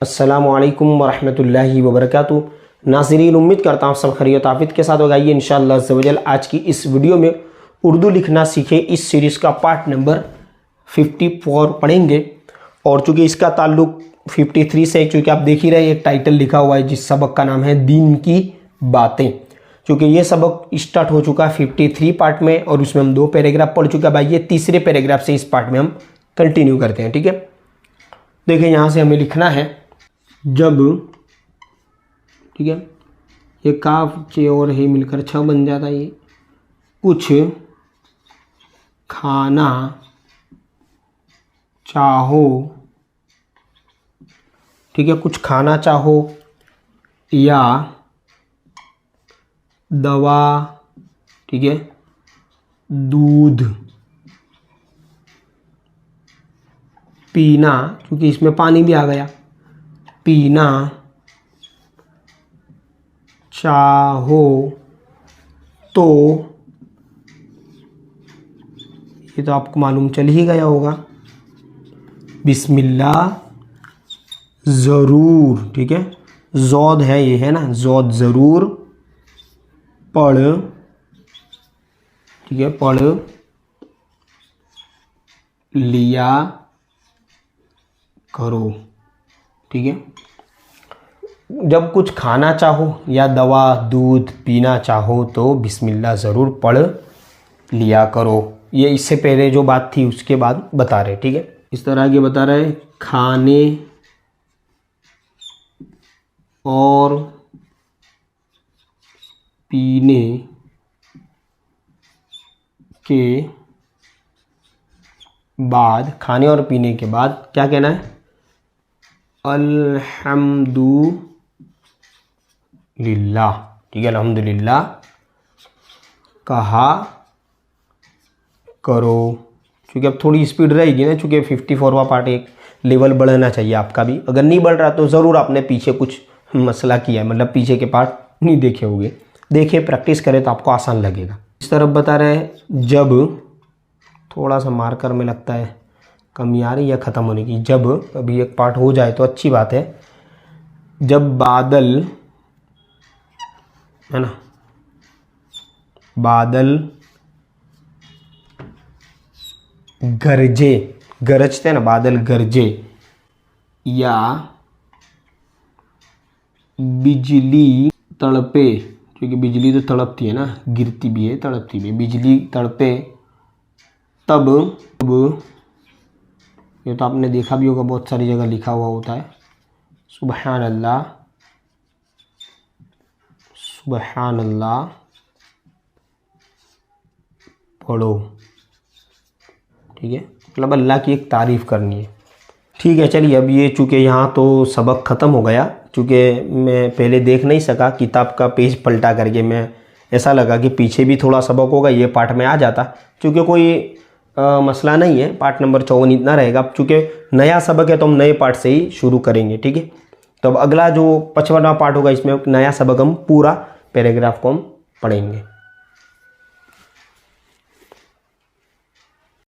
अस्सलामुअलैकुम वरहमतुल्लाहि वबरकातुहू। नाज़रीन, उम्मीद करता हूँ सब खैरियत आफियत के साथ होगा। ये इंशाअल्लाह अज़्ज़ व जल आज की इस वीडियो में उर्दू लिखना सीखे इस सीरीज़ का पार्ट नंबर 54 पढ़ेंगे। और चूँकि इसका ताल्लुक 53 से, चूँकि आप देख ही रहे एक टाइटल लिखा हुआ है जिस सबक का नाम है दीन की बातें। चूँकि ये सबक स्टार्ट हो चुका है 53 पार्ट में और उसमें हम 2 पैराग्राफ पढ़ चुका है। भाई ये तीसरे पैराग्राफ से इस पार्ट में हम कंटिन्यू करते हैं। ठीक है, देखिए यहाँ से हमें लिखना है जब, ठीक है, ये काफ चे और हे मिलकर 6 बन जाता है। ये कुछ खाना चाहो, ठीक है, कुछ खाना चाहो या दवा, ठीक है, दूध पीना, क्योंकि इसमें पानी भी आ गया, पीना चाहो तो, ये तो आपको मालूम चल ही गया होगा, बिस्मिल्लाह ज़रूर, ठीक है, ज़ौद है ये, है ना, ज़ौद ज़रूर पढ़, ठीक है, पढ़ लिया करो। ठीक है, जब कुछ खाना चाहो या दवा दूध पीना चाहो तो बिस्मिल्लाह ज़रूर पढ़ लिया करो। ये इससे पहले जो बात थी उसके बाद बता रहे। ठीक है, इस तरह के बता रहे, खाने और पीने के बाद, खाने और पीने के बाद क्या कहना है, अल्हम्दुलिल्लाह। ठीक है, अल्हम्दुलिल्लाह कहा करो। क्योंकि अब थोड़ी स्पीड रहेगी ना, चूँकि 54वां पार्ट एक लेवल बढ़ना चाहिए आपका भी। अगर नहीं बढ़ रहा तो ज़रूर आपने पीछे कुछ मसला किया है, मतलब पीछे के पार्ट नहीं देखे होंगे। देखिए, प्रैक्टिस करें तो आपको आसान लगेगा। इस तरफ बता रहे हैं, जब, थोड़ा सा मार्कर में लगता है कमी आ रही है ख़त्म होने की, जब अभी एक पार्ट हो जाए तो अच्छी बात है। जब बादल, है ना, बादल गरजे, गरजते हैं ना, बादल गरजे या बिजली तड़पे, क्योंकि बिजली तो तड़पती है ना, गिरती भी है तड़पती भी है, बिजली तड़पे तब, ये तो आपने देखा भी होगा, बहुत सारी जगह लिखा हुआ होता है, सुबहान अल्लाह, सुबहान अल्लाह पढ़ो। ठीक है, मतलब अल्लाह की एक तारीफ़ करनी है। ठीक है, चलिए अब ये चूँकि यहाँ तो सबक ख़त्म हो गया, चूँकि मैं पहले देख नहीं सका किताब का पेज पलटा करके, मैं ऐसा लगा कि पीछे भी थोड़ा सबक होगा, ये पार्ट में आ जाता, चूँकि कोई मसला नहीं है, पार्ट नंबर 54 इतना रहेगा। अब चूँकि नया सबक है तो हम नए पार्ट से ही शुरू करेंगे। ठीक है, तो अब अगला जो 55वां पार्ट होगा इसमें नया सबक हम पूरा पैराग्राफ को हम पढ़ेंगे।